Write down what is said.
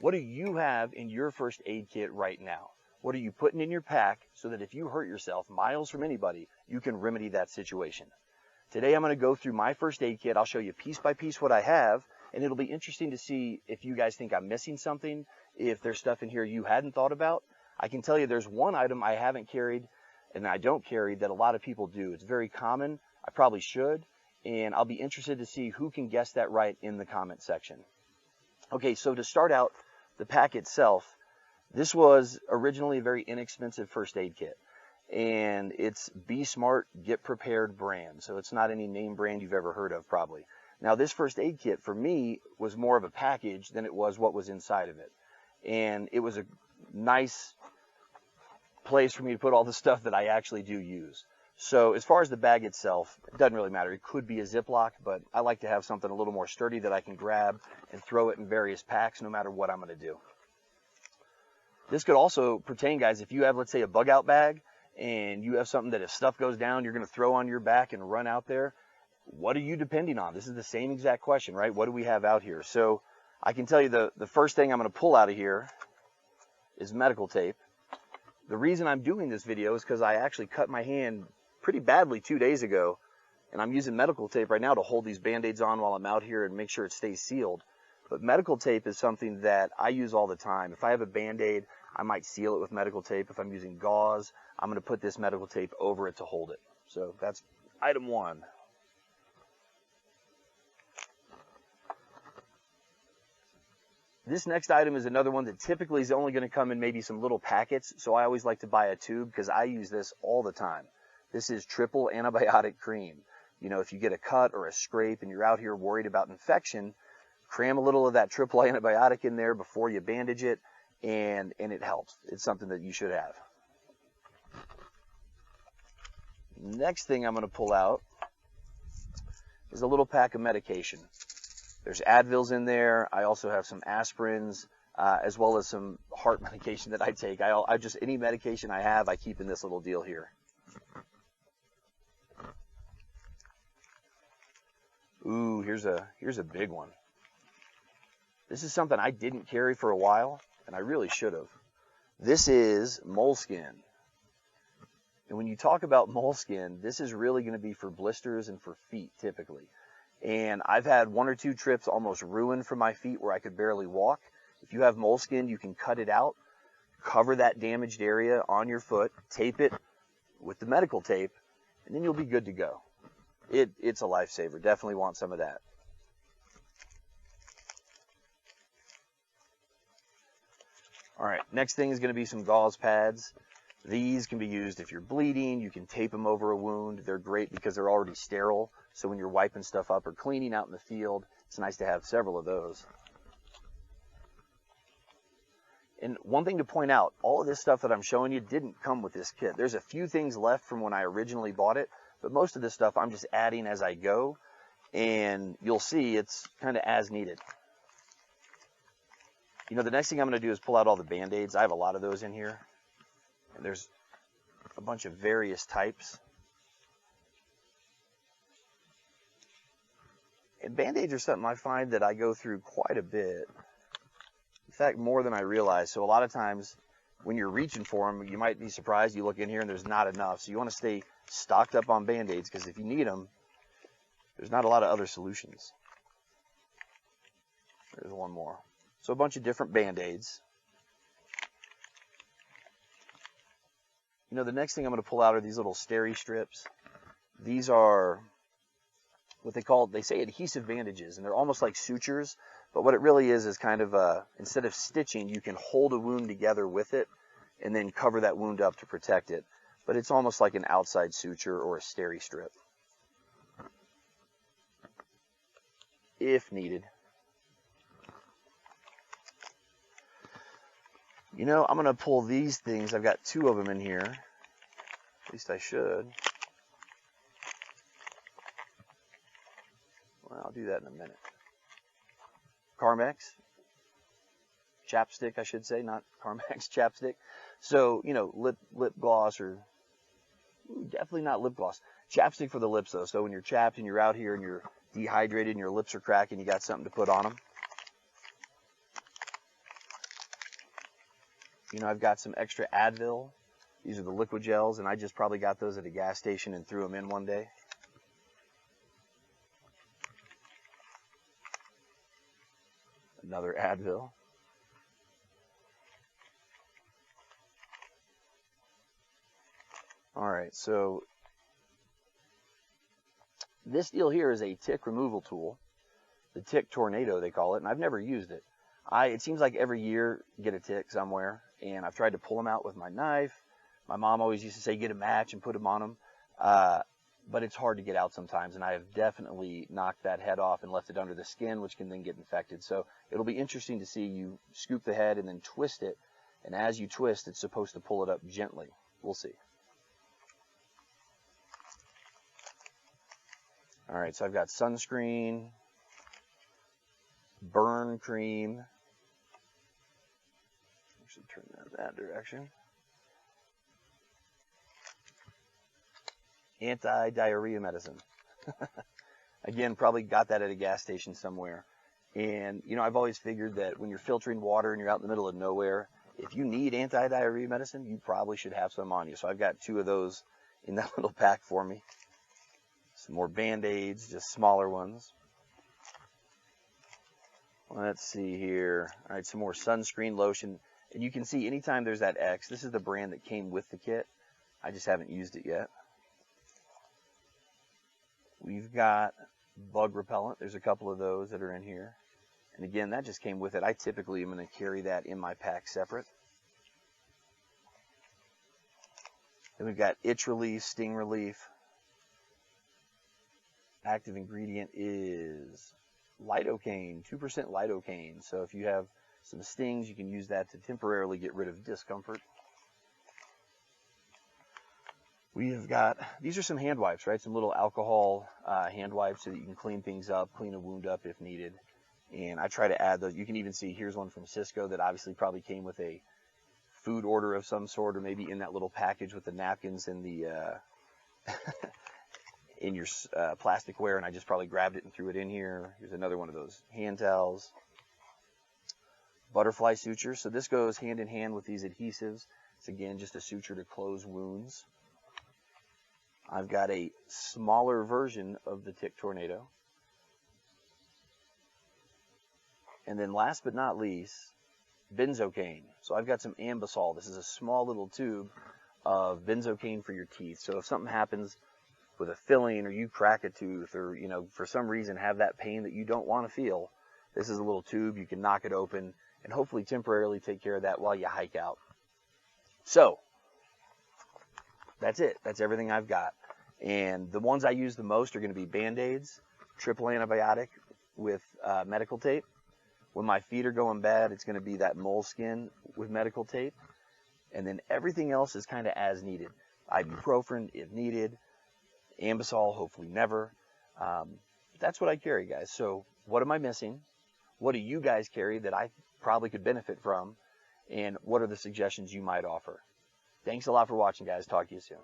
What do you have in your first aid kit right now? What are you putting in your pack so that if you hurt yourself miles from anybody, you can remedy that situation? Today I'm going to go through my first aid kit. I'll show you piece by piece what I have, and it'll be interesting to see if you guys think I'm missing something, if there's stuff in here you hadn't thought about. I can tell you there's one item I haven't carried and I don't carry that a lot of people do. It's very common. I probably should, and I'll be interested to see who can guess that right in the comment section. Okay, so to start out, the pack itself, this was originally a very inexpensive first aid kit, and it's Be Smart, Get Prepared brand, so it's not any name brand you've ever heard of probably. Now this first aid kit for me was more of a package than it was what was inside of it, and it was a nice place for me to put all the stuff that I actually do use. So as far as the bag itself, it doesn't really matter. It could be a Ziploc, but I like to have something a little more sturdy that I can grab and throw it in various packs no matter what I'm going to do. This could also pertain, guys, if you have, let's say, a bug out bag and you have something that if stuff goes down, you're going to throw on your back and run out there. What are you depending on? This is the same exact question, right? What do we have out here? So I can tell you the first thing I'm going to pull out of here is medical tape. The reason I'm doing this video is because I actually cut my hand pretty badly 2 days ago, and I'm using medical tape right now to hold these band-aids on while I'm out here and make sure it stays sealed. But medical tape is something that I use all the time. If I have a band-aid, I might seal it with medical tape. If I'm using gauze, I'm going to put this medical tape over it to hold it. So that's item one. This next item is another one that typically is only going to come in maybe some little packets, so I always like to buy a tube because I use this all the time. This is triple antibiotic cream. You know, if you get a cut or a scrape and you're out here worried about infection, cram a little of that triple antibiotic in there before you bandage it, and it helps. It's something that you should have. Next thing I'm going to pull out is a little pack of medication. There's Advils in there. I also have some aspirins, as well as some heart medication that I take. I just, any medication I have, I keep in this little deal here. Ooh, here's a big one. This is something I didn't carry for a while, and I really should have. This is moleskin. And when you talk about moleskin, this is really going to be for blisters and for feet typically. And I've had 1 or 2 trips almost ruined for my feet where I could barely walk. If you have moleskin, you can cut it out, cover that damaged area on your foot, tape it with the medical tape, and then you'll be good to go. It's a lifesaver. Definitely want some of that. All right, next thing is going to be some gauze pads. These can be used if you're bleeding. You can tape them over a wound. They're great because they're already sterile. So when you're wiping stuff up or cleaning out in the field, it's nice to have several of those. And one thing to point out, all of this stuff that I'm showing you didn't come with this kit. There's a few things left from when I originally bought it, but most of this stuff I'm just adding as I go, and you'll see it's kind of as needed. You know, the next thing I'm going to do is pull out all the Band-Aids. I have a lot of those in here, and there's a bunch of various types. And Band-Aids are something I find that I go through quite a bit. In fact, more than I realize. So a lot of times when you're reaching for them, you might be surprised. You look in here and there's not enough. So you want to stay stocked up on Band-Aids because if you need them, there's not a lot of other solutions. There's one more. So a bunch of different Band-Aids. You know, the next thing I'm going to pull out are these little steri strips. These are what they say adhesive bandages, and they're almost like sutures, but what it really is kind of instead of stitching, you can hold a wound together with it and then cover that wound up to protect it. But it's almost like an outside suture or a steri strip, if needed. You know, I'm going to pull these things. I've got 2 of them in here. At least I should. Well, I'll do that in a minute. Carmex. Chapstick, I should say, not Carmex, chapstick. So, you know, lip gloss or definitely not lip gloss. Chapstick for the lips, though. So when you're chapped and you're out here and you're dehydrated and your lips are cracking, you got something to put on them. You know, I've got some extra Advil. These are the liquid gels, and I just probably got those at a gas station and threw them in one day. Another Advil. All right, so this deal here is a tick removal tool, the Tick Tornado they call it, and I've never used it. It seems like every year get a tick somewhere, and I've tried to pull them out with my knife. My mom always used to say get a match and put them on them, but it's hard to get out sometimes, and I have definitely knocked that head off and left it under the skin, which can then get infected. So it'll be interesting to see you scoop the head and then twist it, and as you twist, it's supposed to pull it up gently. We'll see. All right, so I've got sunscreen, burn cream. I should turn that direction. Anti-diarrhea medicine. Again, probably got that at a gas station somewhere. And, you know, I've always figured that when you're filtering water and you're out in the middle of nowhere, if you need anti-diarrhea medicine, you probably should have some on you. So I've got 2 of those in that little pack for me. Some more Band-Aids, just smaller ones. Let's see here. All right, some more sunscreen lotion. And you can see anytime there's that X, this is the brand that came with the kit. I just haven't used it yet. We've got bug repellent. There's a couple of those that are in here. And again, that just came with it. I typically am going to carry that in my pack separate. Then we've got itch relief, sting relief. Active ingredient is lidocaine, 2% lidocaine. So if you have some stings, you can use that to temporarily get rid of discomfort. We have got, these are some hand wipes, right? Some little alcohol hand wipes so that you can clean things up, clean a wound up if needed. And I try to add those. You can even see, here's one from Cisco that obviously probably came with a food order of some sort, or maybe in that little package with the napkins and the in your plasticware, and I just probably grabbed it and threw it in here. Here's another one of those hand towels. Butterfly suture. So this goes hand in hand with these adhesives. It's again just a suture to close wounds. I've got a smaller version of the Tick Tornado. And then last but not least, benzocaine. So I've got some Ambisol. This is a small little tube of benzocaine for your teeth. So if something happens with a filling, or you crack a tooth, or, you know, for some reason have that pain that you don't want to feel, this is a little tube. You can knock it open and hopefully temporarily take care of that while you hike out. So that's it. That's everything I've got. And the ones I use the most are going to be Band-Aids, triple antibiotic with medical tape. When my feet are going bad, it's going to be that moleskin with medical tape. And then everything else is kind of as needed. Ibuprofen if needed. Ambisol, hopefully never. That's what I carry, guys. So what am I missing? What do you guys carry that I probably could benefit from? And what are the suggestions you might offer? Thanks a lot for watching, guys. Talk to you soon.